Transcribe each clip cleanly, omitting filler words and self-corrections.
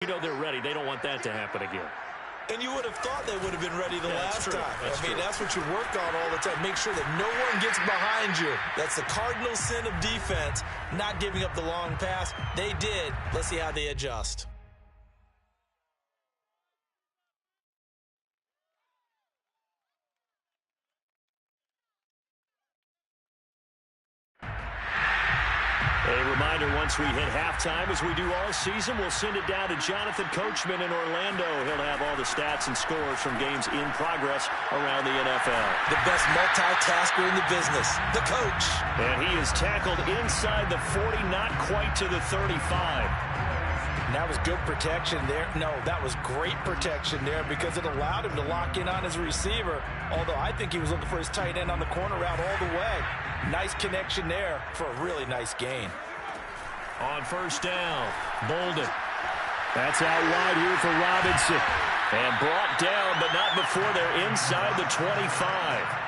You know they're ready. They don't want that to happen again. And you would have thought they would have been ready the last time. That's what you work on all the time. Make sure that no one gets behind you. That's the cardinal sin of defense, not giving up the long pass. They did. Let's see how they adjust. A reminder, once we hit halftime, as we do all season, we'll send it down to Jonathan Coachman in Orlando. He'll have all the stats and scores from games in progress around the NFL. The best multitasker in the business, the coach. And he is tackled inside the 40, not quite to the 35. And that was good protection there. No, that was great protection there because it allowed him to lock in on his receiver, although I think he was looking for his tight end on the corner route all the way. Nice connection there for a really nice gain. On first down, Bolden. That's out wide here for Robinson. And brought down, but not before they're inside the 25.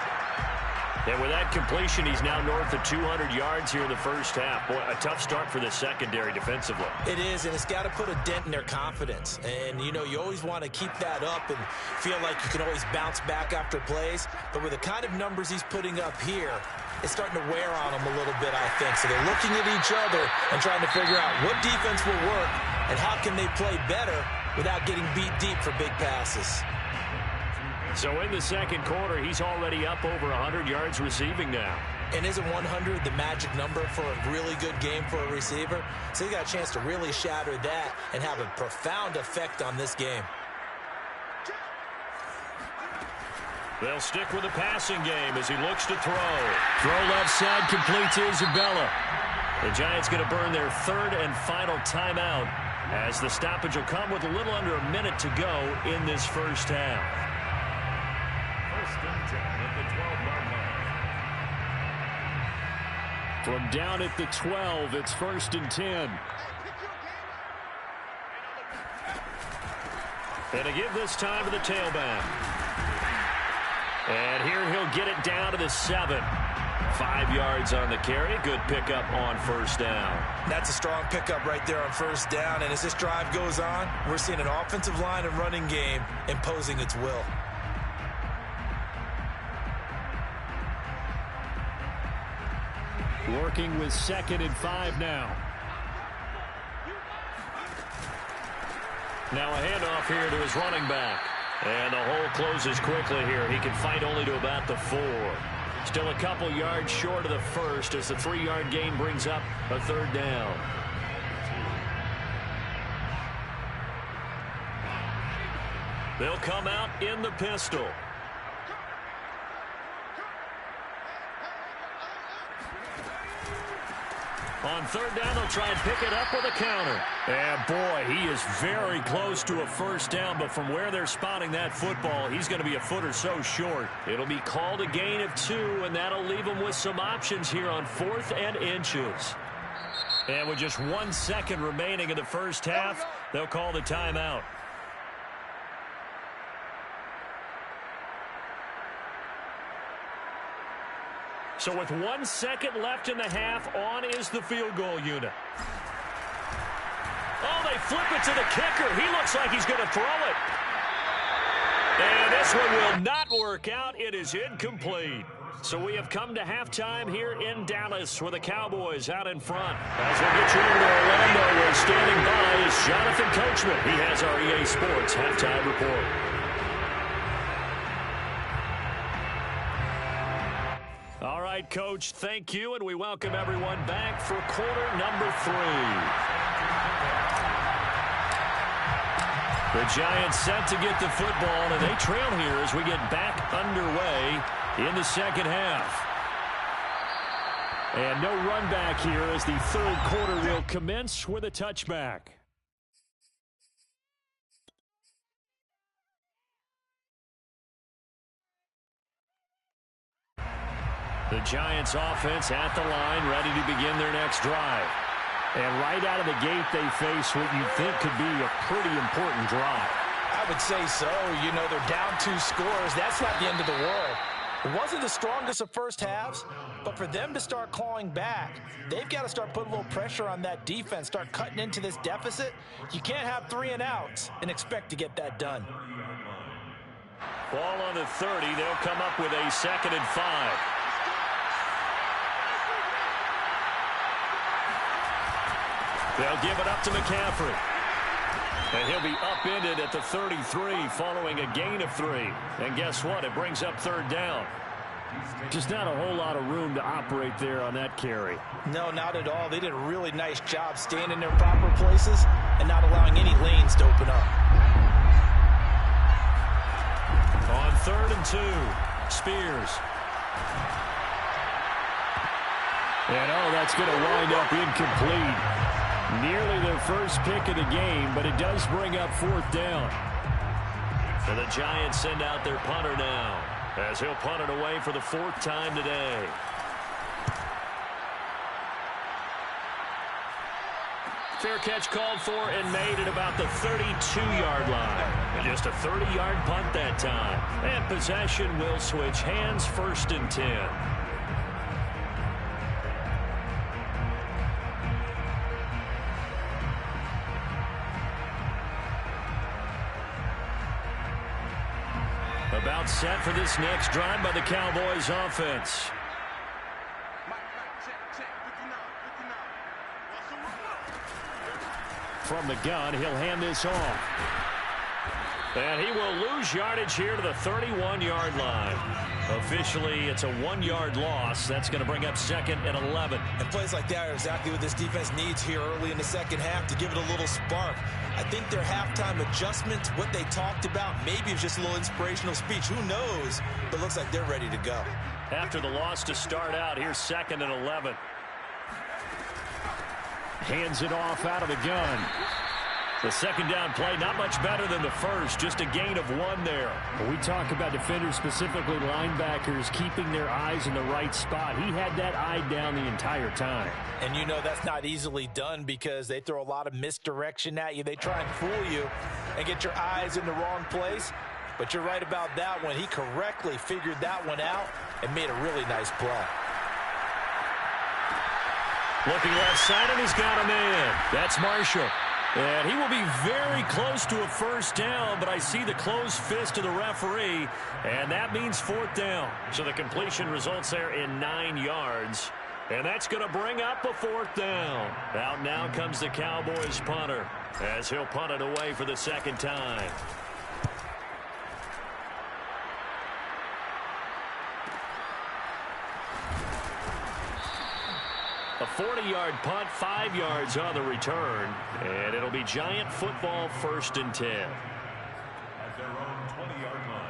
And with that completion, he's now north of 200 yards here in the first half. Boy, a tough start for the secondary defensively. It is, and it's got to put a dent in their confidence. And, you know, you always want to keep that up and feel like you can always bounce back after plays. But with the kind of numbers he's putting up here, it's starting to wear on them a little bit, I think. So they're looking at each other and trying to figure out what defense will work and how can they play better without getting beat deep for big passes. So in the second quarter, he's already up over 100 yards receiving now. And isn't 100 the magic number for a really good game for a receiver? So he got a chance to really shatter that and have a profound effect on this game. They'll stick with the passing game as he looks to throw. Throw left side, complete to Isabella. The Giants going to burn their third and final timeout as the stoppage will come with a little under a minute to go in this first half. From down at the 12, it's 1st and 10. And to give this time to the tailback. And here he'll get it down to the 7. 5 yards on the carry. Good pickup on first down. That's a strong pickup right there on first down. And as this drive goes on, we're seeing an offensive line and running game imposing its will. Working with 2nd and 5 now. Now a handoff here to his running back. And the hole closes quickly here. He can fight only to about the 4. Still a couple yards short of the first as the 3-yard gain brings up a 3rd down. They'll come out in the pistol. On 3rd down, they'll try and pick it up with a counter. And boy, he is very close to a first down, but from where they're spotting that football, he's going to be a foot or so short. It'll be called a gain of 2, and that'll leave him with some options here on 4th and inches. And with just 1 second remaining in the first half, they'll call the timeout. So with 1 second left in the half, on is the field goal unit. Oh, they flip it to the kicker. He looks like he's going to throw it. And this one will not work out. It is incomplete. So we have come to halftime here in Dallas with the Cowboys out in front. As we get you over to Orlando, where standing by is Jonathan Coachman. He has our EA Sports halftime report. All right, Coach, thank you, and we welcome everyone back for quarter number 3. The Giants set to get the football, and they trail here as we get back underway in the second half. And no run back here as the 3rd quarter will commence with a touchback. The Giants offense at the line, ready to begin their next drive. And right out of the gate, they face what you think could be a pretty important drive. I would say so. You know, they're down 2 scores. That's not the end of the world. It wasn't the strongest of first halves, but for them to start clawing back, they've got to start putting a little pressure on that defense, start cutting into this deficit. You can't have 3 and outs and expect to get that done. Ball on the 30. They'll come up with a 2nd and 5. They'll give it up to McCaffrey. And he'll be upended at the 33 following a gain of 3. And guess what? It brings up 3rd down. Just not a whole lot of room to operate there on that carry. No, not at all. They did a really nice job staying in their proper places and not allowing any lanes to open up. On 3rd and 2, Spears. And that's going to wind up incomplete. Nearly their first pick of the game, but it does bring up 4th down. So the Giants send out their punter now, as he'll punt it away for the 4th time today. Fair catch called for and made at about the 32-yard line. And just a 30-yard punt that time. And possession will switch hands, 1st and 10. About set for this next drive by the Cowboys offense. From the gun, he'll hand this off. And he will lose yardage here to the 31-yard line. Officially, it's a 1-yard loss. That's going to bring up 2nd and 11. And plays like that are exactly what this defense needs here early in the second half to give it a little spark. I think their halftime adjustment, what they talked about, maybe it's just a little inspirational speech. Who knows? But it looks like they're ready to go. After the loss to start out, here's 2nd and 11. Hands it off out of the gun. The 2nd down play, not much better than the first, just a gain of 1 there. When we talk about defenders, specifically linebackers, keeping their eyes in the right spot. He had that eye down the entire time. And you know that's not easily done because they throw a lot of misdirection at you. They try and fool you and get your eyes in the wrong place. But you're right about that one. He correctly figured that one out and made a really nice play. Looking left side, and he's got a man. That's Marshall. And he will be very close to a 1st down, but I see the closed fist of the referee, and that means 4th down. So the completion results there in 9 yards, and that's going to bring up a 4th down. Out now comes the Cowboys punter, as he'll punt it away for the 2nd time. A 40-yard punt, 5 yards on the return, and it'll be Giant football, 1st and 10. At their own 20-yard line.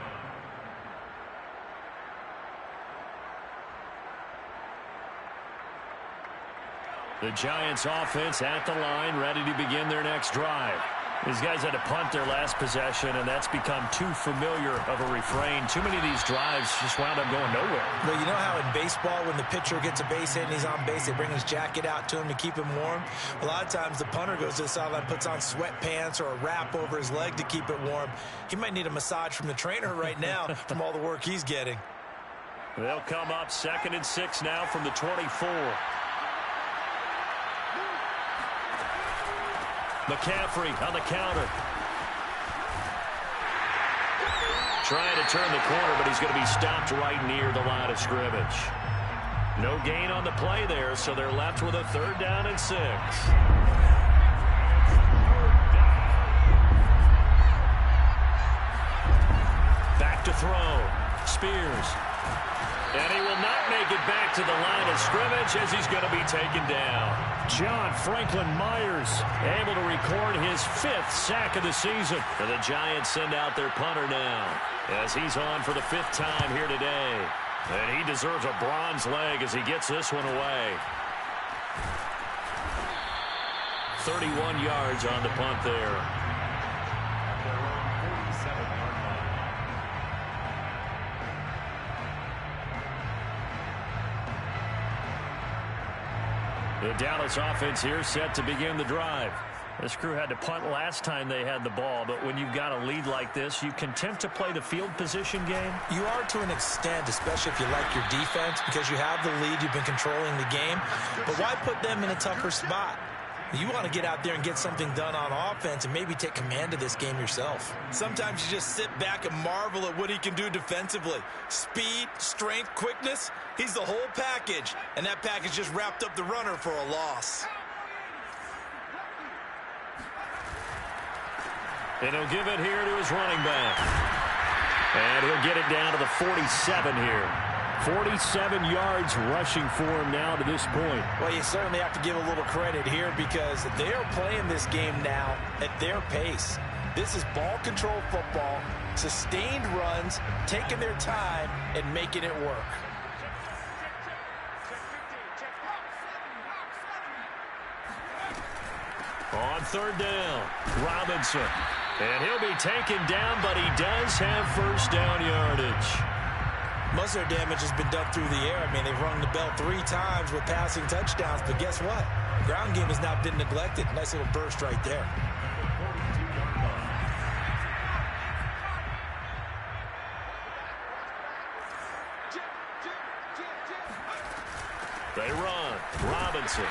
The Giants offense at the line, ready to begin their next drive. These guys had to punt their last possession, and that's become too familiar of a refrain. Too many of these drives just wound up going nowhere. But you know how in baseball, when the pitcher gets a base hit and he's on base, they bring his jacket out to him to keep him warm? A lot of times the punter goes to the sideline, puts on sweatpants or a wrap over his leg to keep it warm. He might need a massage from the trainer right now from all the work he's getting. They'll come up 2nd and 6 now from the 24. McCaffrey on the counter. Trying to turn the corner, but he's going to be stopped right near the line of scrimmage. No gain on the play there, so they're left with a 3rd down and 6. Back to throw. Spears. And he will not make it back to the line of scrimmage as he's going to be taken down. John Franklin Myers able to record his 5th sack of the season. And the Giants send out their punter now as he's on for the 5th time here today. And he deserves a bronze leg as he gets this one away. 31 yards on the punt there. The Dallas offense here set to begin the drive. This crew had to punt last time they had the ball, but when you've got a lead like this, you content to play the field position game? You are to an extent, especially if you like your defense, because you have the lead, you've been controlling the game. But why put them in a tougher spot? You want to get out there and get something done on offense and maybe take command of this game yourself. Sometimes you just sit back and marvel at what he can do defensively. Speed, strength, quickness, he's the whole package. And that package just wrapped up the runner for a loss. And he'll give it here to his running back. And he'll get it down to the 47 here. 47 yards rushing for him now to this point. Well, you certainly have to give a little credit here because they're playing this game now at their pace. This is ball control football, sustained runs, taking their time and making it work. On third down, Robinson. And he'll be taken down, but he does have first down yardage. Most of their damage has been done through the air. I mean, they've rung the bell 3 times with passing touchdowns, but guess what? Ground game has not been neglected. Nice little burst right there. They run. Robinson.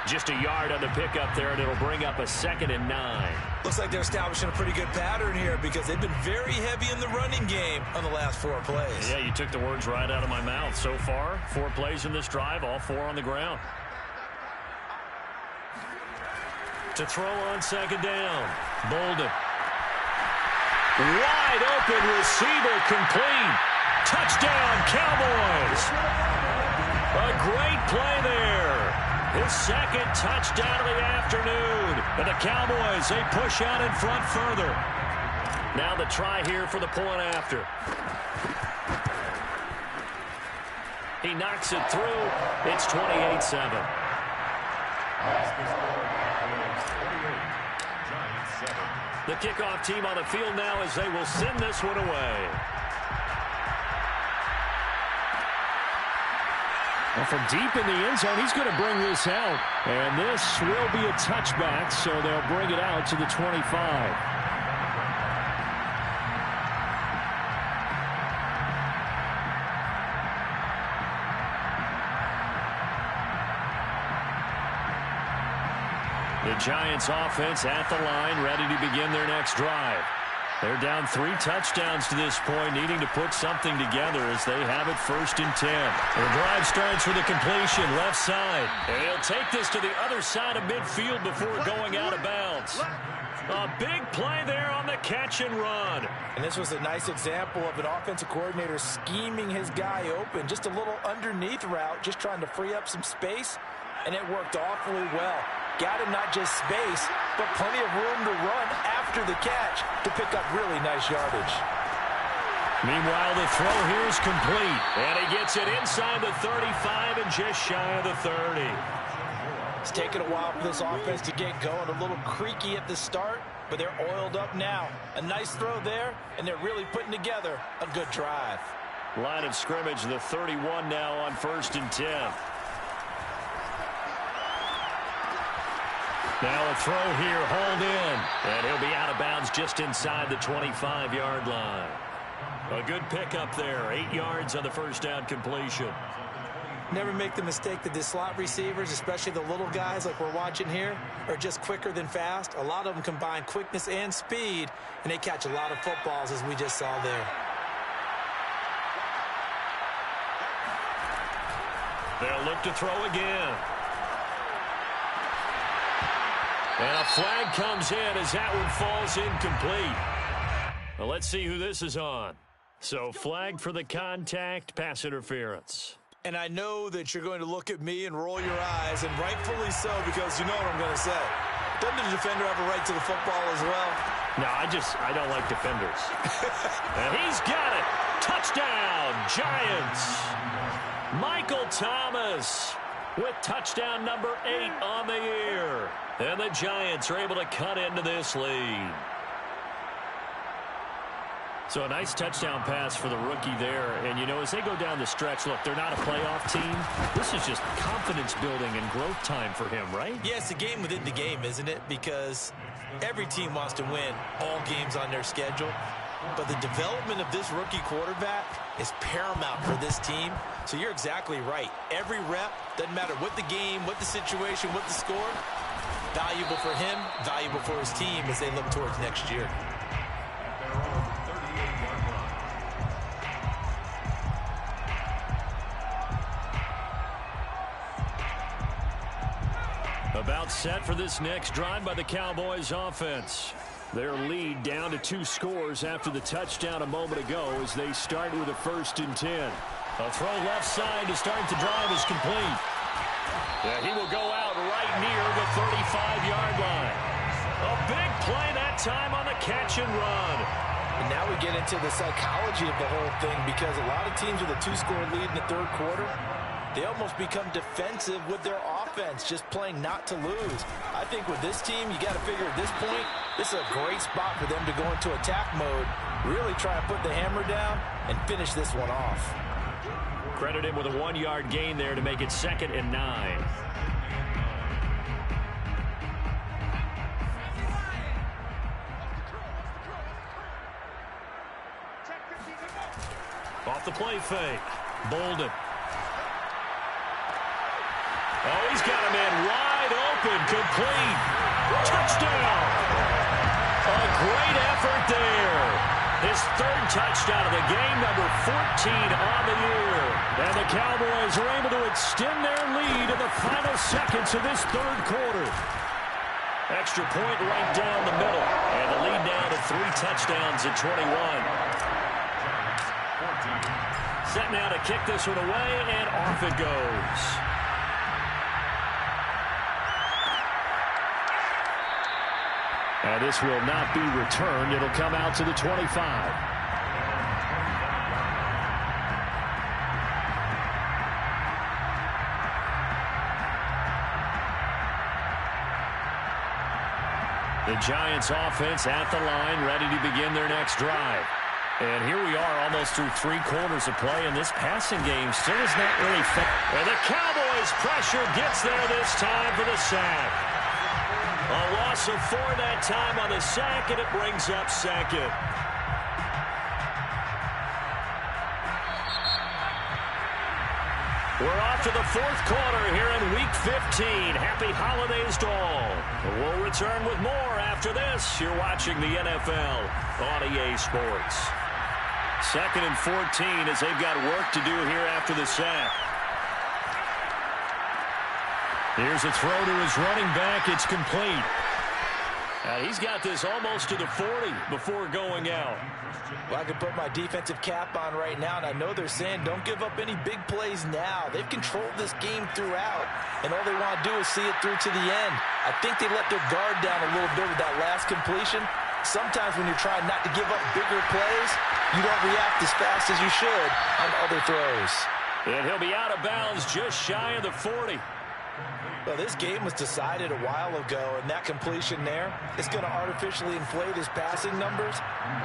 Just a yard on the pickup there, and it'll bring up a 2nd and 9. Looks like they're establishing a pretty good pattern here because they've been very heavy in the running game on the last 4 plays. Yeah, you took the words right out of my mouth. So far, 4 plays in this drive, all 4 on the ground. To throw on 2nd down, Bolden. Wide open receiver, complete. Touchdown, Cowboys. A great play there. His 2nd touchdown of the afternoon. And the Cowboys, they push out in front further. Now the try here for the point after. He knocks it through. It's 28-7. The kickoff team on the field now as they will send this one away. Well, from deep in the end zone, he's going to bring this out. And this will be a touchback, so they'll bring it out to the 25. The Giants offense at the line, ready to begin their next drive. They're down 3 touchdowns to this point, needing to put something together as they have it 1st and 10. The drive starts with a completion left side. And he'll take this to the other side of midfield before going out of bounds. A big play there on the catch and run. And this was a nice example of an offensive coordinator scheming his guy open. Just a little underneath route, just trying to free up some space. And it worked awfully well. Got him not just space, but plenty of room to run after the catch to pick up really nice yardage. Meanwhile, the throw here is complete. And he gets it inside the 35 and just shy of the 30. It's taken a while for this offense to get going. A little creaky at the start, but they're oiled up now. A nice throw there, and they're really putting together a good drive. Line of scrimmage, the 31 now on 1st and 10. Now a throw here, hauled in. And he'll be out of bounds just inside the 25-yard line. A good pickup there. 8 yards on the first down completion. Never make the mistake that the slot receivers, especially the little guys like we're watching here, are just quicker than fast. A lot of them combine quickness and speed, and they catch a lot of footballs as we just saw there. They'll look to throw again. And a flag comes in as that one falls incomplete. Well, let's see who this is on. So flag for the contact, pass interference. And I know that you're going to look at me and roll your eyes, and rightfully so, because you know what I'm going to say. Doesn't the defender have a right to the football as well? No, I don't like defenders. And he's got it. Touchdown, Giants. Michael Thomas with touchdown number 8 on the year. And the Giants are able to cut into this lead. So a nice touchdown pass for the rookie there. And, you know, as they go down the stretch, look, they're not a playoff team. This is just confidence building and growth time for him, right? Yeah, it's a game within the game, isn't it? Because every team wants to win all games on their schedule. But the development of this rookie quarterback is paramount for this team. So you're exactly right. Every rep, doesn't matter what the game, what the situation, what the score, valuable for him, valuable for his team as they look towards next year. About set for this next drive by the Cowboys offense. Their lead down to 2 scores after the touchdown a moment ago as they start with a 1st and 10. A throw left side to start the drive is complete. Yeah, he will go out right near the 35-yard line. A big play that time on the catch and run. And now we get into the psychology of the whole thing, because a lot of teams with a 2-score lead in the 3rd quarter, they almost become defensive with their offense, just playing not to lose. I think with this team, you got to figure at this point, this is a great spot for them to go into attack mode, really try to put the hammer down and finish this one off. Credit him with a 1-yard gain there to make it 2nd and 9. Off the play fake. Bolden. Oh, he's got a man wide open, complete. Touchdown! A great effort there. His 3rd touchdown of the game, number 14 on the year. And the Cowboys are able to extend their lead in the final seconds of this 3rd quarter. Extra point right down the middle. And the lead down to 3 touchdowns at 21. Set now to kick this one away, and off it goes. And this will not be returned. It'll come out to the 25. The Giants offense at the line, ready to begin their next drive. And here we are almost through 3 quarters of play, and this passing game still is not really fit. And the Cowboys pressure gets there this time for the sack. A loss of 4 that time on the sack, and it brings up 2nd. We're off to the 4th quarter here in Week 15. Happy holidays to all. We'll return with more after this. You're watching the NFL on EA Sports. 2nd and 14 as they've got work to do here after the sack. Here's a throw to his running back. It's complete. He's got this almost to the 40 before going out. Well, I can put my defensive cap on right now, and I know they're saying don't give up any big plays now. They've controlled this game throughout, and all they want to do is see it through to the end. I think they let their guard down a little bit with that last completion. Sometimes when you're trying not to give up bigger plays, you don't react as fast as you should on other throws. And he'll be out of bounds just shy of the 40. Well, this game was decided a while ago, and that completion there is going to artificially inflate his passing numbers.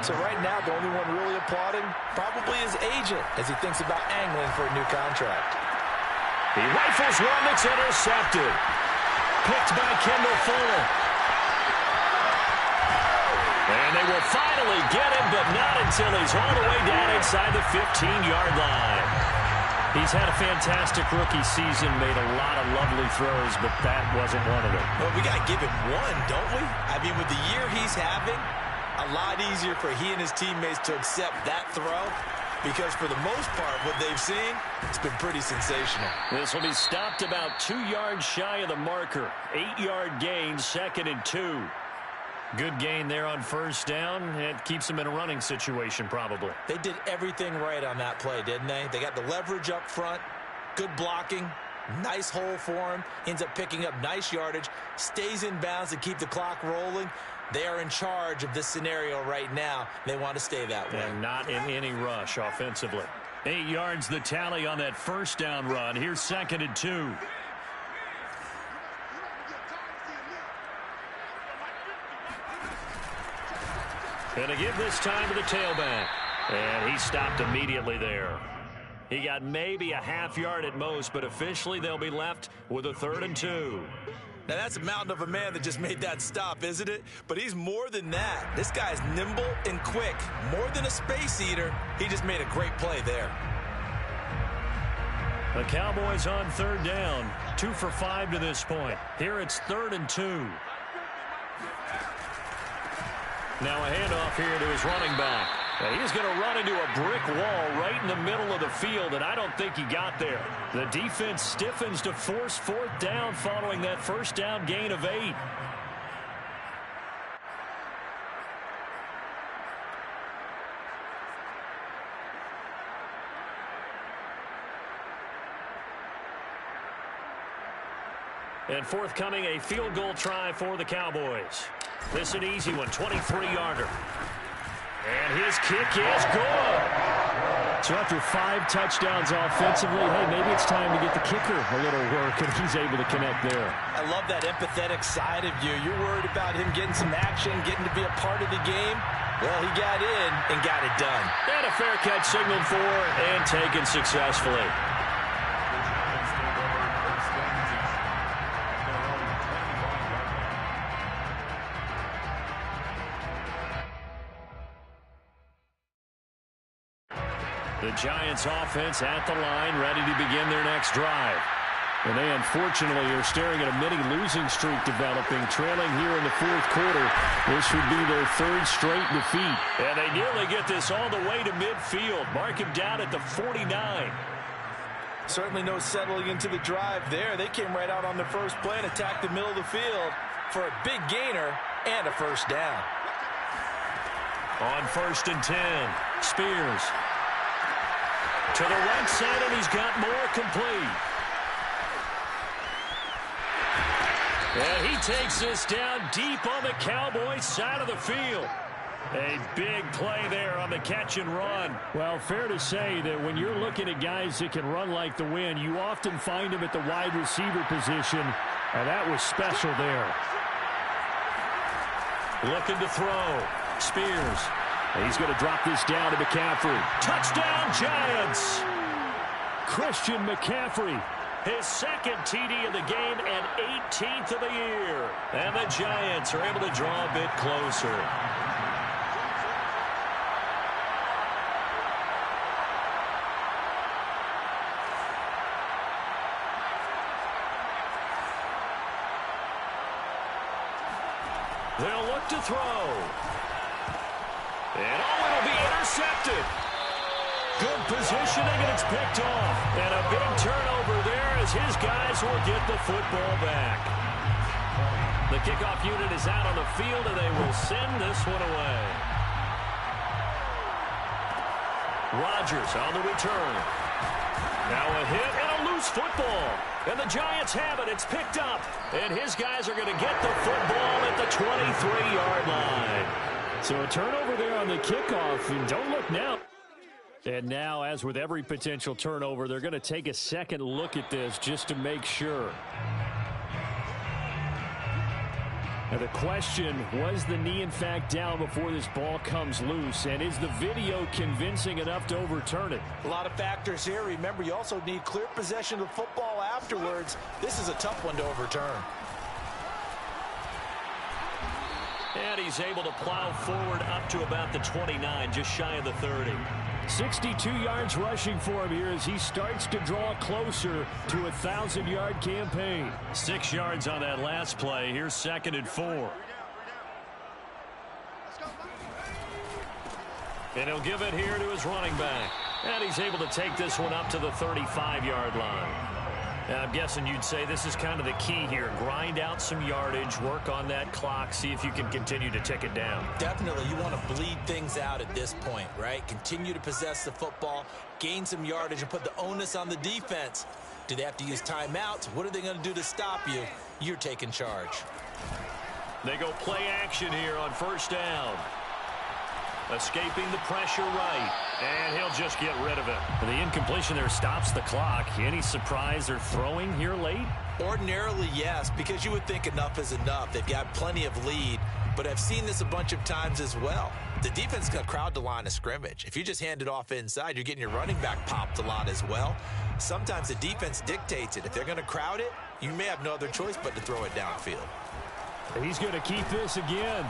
So right now, the only one really applauding probably his agent as he thinks about angling for a new contract. He rifles one that's intercepted. Picked by Kendall Fuller. And they will finally get him, but not until he's all the way down inside the 15-yard line. He's had a fantastic rookie season, made a lot of lovely throws, but that wasn't one of them. Well, we got to give him one, don't we? I mean, with the year he's having, a lot easier for he and his teammates to accept that throw, because for the most part, what they've seen, it's been pretty sensational. This will be stopped about 2 yards shy of the marker. 8-yard gain, 2nd and 2. Good gain there on 1st down. It keeps them in a running situation, probably. They did everything right on that play, didn't they? They got the leverage up front, good blocking, nice hole for him, ends up picking up nice yardage, stays in bounds to keep the clock rolling. They are in charge of this scenario right now. They want to stay that way. And not in any rush offensively. 8 yards the tally on that 1st down run. Here's 2nd and 2. And to give this time to the tailback. And he stopped immediately there. He got maybe a half yard at most, but officially they'll be left with a 3rd and 2. Now, that's a mountain of a man that just made that stop, isn't it? But he's more than that. This guy's nimble and quick. More than a space eater. He just made a great play there. The Cowboys on 3rd down. 2 for 5 to this point. Here it's 3rd and 2. Now a handoff here to his running back. And he's going to run into a brick wall right in the middle of the field, and I don't think he got there. The defense stiffens to force 4th down following that 1st down gain of 8. And forthcoming, a field goal try for the Cowboys. This an easy one, 23-yarder. And his kick is good. So after 5 touchdowns offensively, hey, maybe it's time to get the kicker a little work, and he's able to connect there. I love that empathetic side of you. You're worried about him getting some action, getting to be a part of the game. Well, he got in and got it done. And a fair catch signaled for and taken successfully. The Giants offense at the line, ready to begin their next drive. And they unfortunately are staring at a mini losing streak developing, trailing here in the 4th quarter. This would be their 3rd straight defeat. And they nearly get this all the way to midfield. Mark him down at the 49. Certainly no settling into the drive there. They came right out on the first play and attacked the middle of the field for a big gainer and a 1st down. On 1st and 10, Spears. To the right side, and he's got more complete. And he takes this down deep on the Cowboys side of the field. A big play there on the catch and run. Well, fair to say that when you're looking at guys that can run like the wind, you often find them at the wide receiver position, and that was special there. Looking to throw. Spears. He's going to drop this down to McCaffrey. Touchdown, Giants! Christian McCaffrey, his 2nd TD of the game and 18th of the year. And the Giants are able to draw a bit closer. They'll look to throw. And it'll be intercepted. Good positioning, and it's picked off. And a big turnover there as his guys will get the football back. The kickoff unit is out on the field, and they will send this one away. Rodgers on the return. Now a hit and a loose football. And the Giants have it. It's picked up. And his guys are going to get the football at the 23-yard line. So a turnover there on the kickoff, and don't look now. And now, as with every potential turnover, they're going to take a second look at this just to make sure. Now the question, was the knee in fact down before this ball comes loose? And is the video convincing enough to overturn it? A lot of factors here. Remember, you also need clear possession of the football afterwards. This is a tough one to overturn. And he's able to plow forward up to about the 29, just shy of the 30. 62 yards rushing for him here as he starts to draw closer to a 1,000-yard campaign. 6 yards on that last play. Here's 2nd and 4. And he'll give it here to his running back. And he's able to take this one up to the 35-yard line. Now, I'm guessing you'd say this is kind of the key here. Grind out some yardage, work on that clock, see if you can continue to tick it down. Definitely. You want to bleed things out at this point, right? Continue to possess the football, gain some yardage, and put the onus on the defense. Do they have to use timeouts? What are they going to do to stop you? You're taking charge. They go play action here on 1st down. Escaping the pressure right, and he'll just get rid of it. The incompletion there stops the clock. Any surprise they're throwing here late? Ordinarily, yes, because you would think enough is enough. They've got plenty of lead. but I've seen this a bunch of times as well. The defense is going to crowd the line of scrimmage. If you just hand it off inside, you're getting your running back popped a lot as well. Sometimes the defense dictates it. If they're going to crowd it, you may have no other choice but to throw it downfield. He's going to keep this again.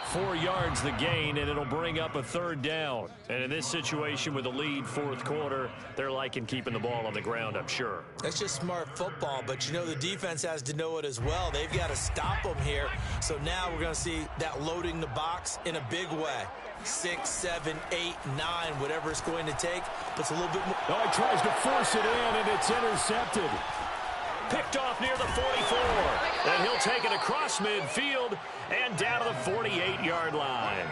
4 yards the gain, and it'll bring up a third down. And in this situation with the lead fourth quarter, they're liking keeping the ball on the ground, I'm sure. That's just smart football, but you know the defense has to know it as well. They've got to stop them here. So now we're going to see that loading the box in a big way. 6, 7, 8, 9, whatever it's going to take. Puts a little bit more. Oh, he tries to force it in, and it's intercepted. Picked off near the 44. And he'll take it across midfield and down to the 48-yard line.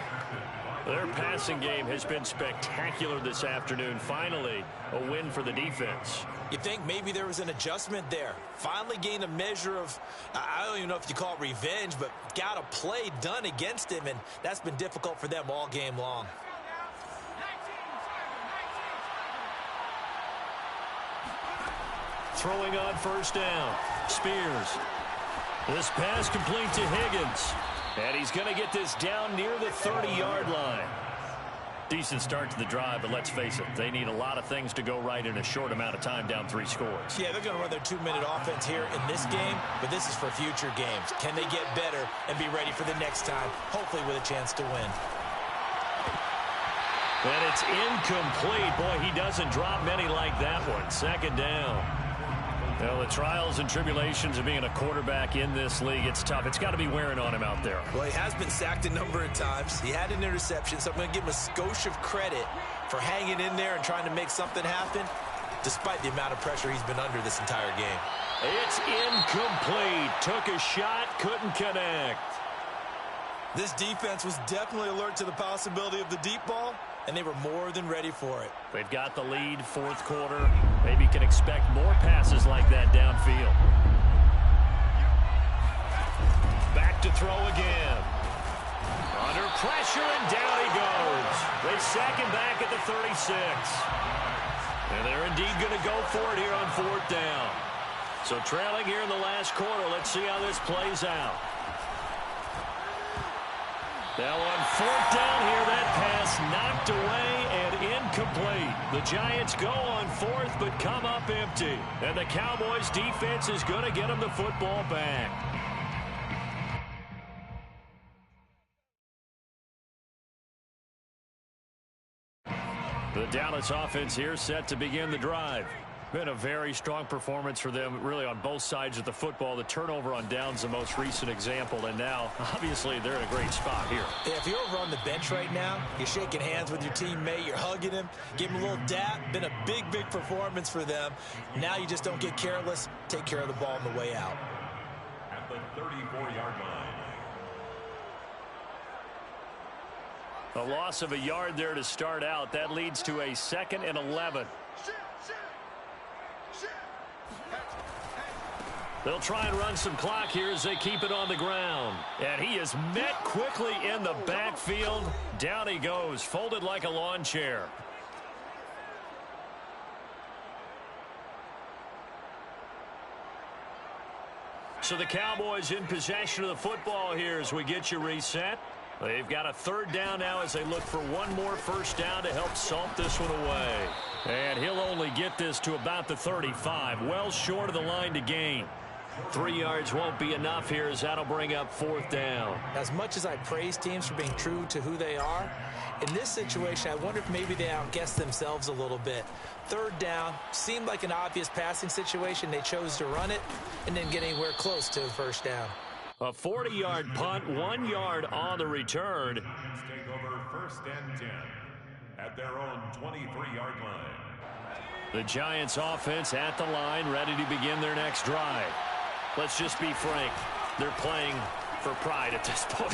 Their passing game has been spectacular this afternoon. Finally, a win for the defense. You think maybe there was an adjustment there. Finally gained a measure of, I don't even know if you call it revenge, but got a play done against him, and that's been difficult for them all game long. Throwing on first down. Spears. This pass complete to Higgins. And he's going to get this down near the 30-yard line. Decent start to the drive, but let's face it, they need a lot of things to go right in a short amount of time, down 3 scores. Yeah, they're going to run their 2-minute offense here in this game, but this is for future games. Can they get better and be ready for the next time, hopefully with a chance to win? And it's incomplete. Boy, he doesn't drop many like that one. Second down. Well, the trials and tribulations of being a quarterback in this league, it's tough. It's got to be wearing on him out there. Well, he has been sacked a number of times. He had an interception, so I'm going to give him a skosh of credit for hanging in there and trying to make something happen, despite the amount of pressure he's been under this entire game. It's incomplete. Took a shot, couldn't connect. This defense was definitely alert to the possibility of the deep ball, and they were more than ready for it. They've got the lead, fourth quarter. Maybe can expect more passes like that downfield. Back to throw again. Under pressure, and down he goes. They sack him back at the 36. And they're indeed going to go for it here on fourth down. So trailing here in the last quarter, let's see how this plays out. Now on fourth down here, that pass knocked away and incomplete. The Giants go on fourth, but come up empty. And the Cowboys defense is going to get them the football back. The Dallas offense here set to begin the drive. Been a very strong performance for them, really, on both sides of the football. The turnover on downs, the most recent example, and now, obviously, they're in a great spot here. Yeah, if you're over on the bench right now, you're shaking hands with your teammate, you're hugging him, give him a little dap. Been a big, big performance for them. Now you just don't get careless. Take care of the ball on the way out. At the 34-yard line. A loss of a yard there to start out. That leads to a 2nd and 11. They'll try and run some clock here as they keep it on the ground. And he is met quickly in the backfield. Down he goes, folded like a lawn chair. So the Cowboys in possession of the football here as we get you reset. They've got a third down now as they look for one more first down to help salt this one away. And he'll only get this to about the 35, well short of the line to gain. 3 yards won't be enough here as that'll bring up fourth down. As much as I praise teams for being true to who they are, in this situation, I wonder if maybe they outguessed themselves a little bit. Third down seemed like an obvious passing situation. They chose to run it and didn't get anywhere close to the first down. A 40-yard punt, 1 yard on the return. Take over first and 10 at their own 23-yard line. The Giants offense at the line, ready to begin their next drive. Let's just be frank. They're playing for pride at this point.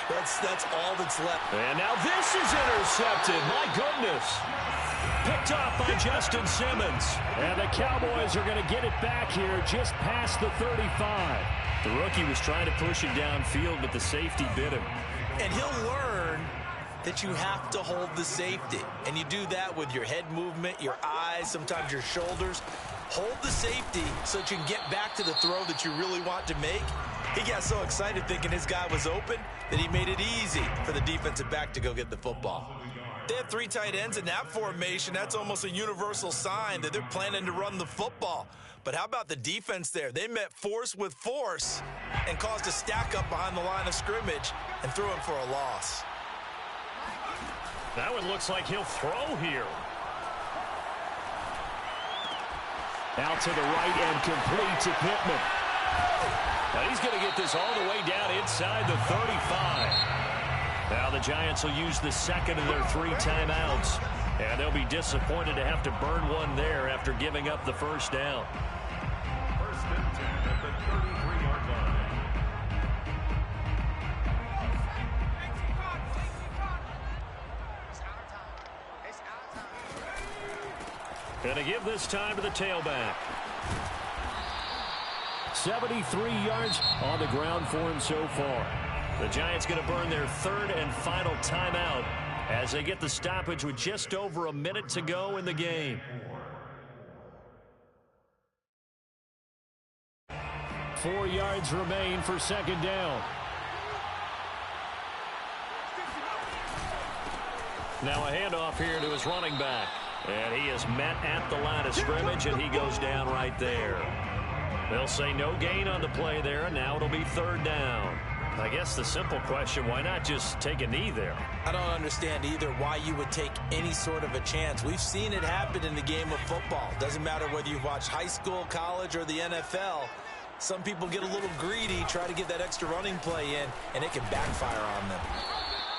that's all that's left. And now this is intercepted. My goodness. Picked off by Justin Simmons. And the Cowboys are going to get it back here just past the 35. The rookie was trying to push it downfield, but the safety bit him. And he'll learn that you have to hold the safety. And you do that with your head movement, your eyes, sometimes your shoulders. Hold the safety so that you can get back to the throw that you really want to make. He got so excited thinking his guy was open that he made it easy for the defensive back to go get the football. They have 3 tight ends in that formation. That's almost a universal sign that they're planning to run the football. But how about the defense there? They met force with force and caused a stack up behind the line of scrimmage and threw him for a loss. That one looks like he'll throw here. Out to the right and complete to Pittman. Now he's going to get this all the way down inside the 35. Now the Giants will use the second of their 3 timeouts. And they'll be disappointed to have to burn one there after giving up the first down. First and 10 at the 33-yard line. And to give this time to the tailback. 73 yards on the ground for him so far. The Giants going to burn their 3rd and final timeout as they get the stoppage with just over a minute to go in the game. 4 yards remain for second down. Now a handoff here to his running back. And he is met at the line of scrimmage, and he goes down right there. They'll say no gain on the play there, and now it'll be 3rd down. I guess the simple question, why not just take a knee there? I don't understand either why you would take any sort of a chance. We've seen it happen in the game of football. Doesn't matter whether you watch high school, college, or the NFL. Some people get a little greedy, try to get that extra running play in, and it can backfire on them.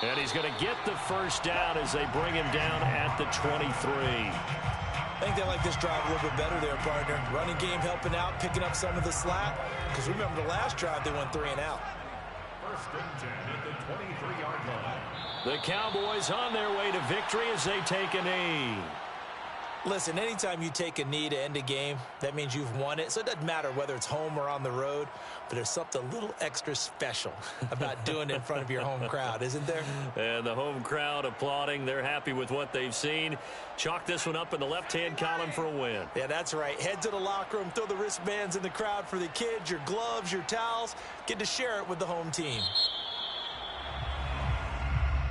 And he's going to get the first down as they bring him down at the 23. I think they like this drive a little bit better there, partner. Running game helping out, picking up some of the slack. Because remember the last drive, they went 3 and out. First and 10 at the 23-yard line. The Cowboys on their way to victory as they take a knee. Listen, anytime you take a knee to end a game, that means you've won it. So it doesn't matter whether it's home or on the road, but there's something a little extra special about doing it in front of your home crowd, isn't there? And the home crowd applauding. They're happy with what they've seen. Chalk this one up in the left-hand column for a win. Yeah, that's right. Head to the locker room, throw the wristbands in the crowd for the kids, your gloves, your towels. Get to share it with the home team.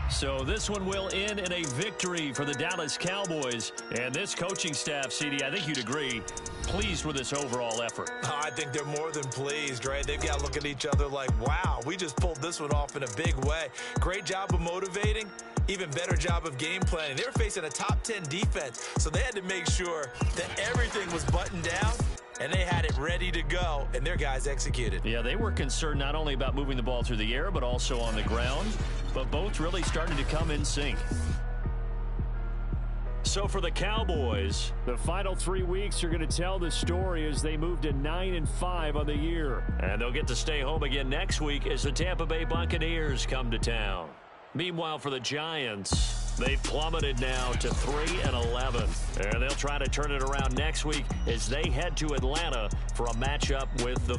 So this one will end in a victory for the Dallas Cowboys. And this coaching staff, CD, I think you'd agree, pleased with this overall effort. Oh, I think they're more than pleased, right? They've got to look at each other like, wow, we just pulled this one off in a big way. Great job of motivating. Even better job of game planning. They were facing a top 10 defense, so they had to make sure that everything was buttoned down, and they had it ready to go, and their guys executed. Yeah, they were concerned not only about moving the ball through the air, but also on the ground, but both really started to come in sync. So for the Cowboys, the final 3 weeks are going to tell the story as they move to 9-5 on the year. And they'll get to stay home again next week as the Tampa Bay Buccaneers come to town. Meanwhile, for the Giants, they've plummeted now to 3-11. And they'll try to turn it around next week as they head to Atlanta for a matchup with the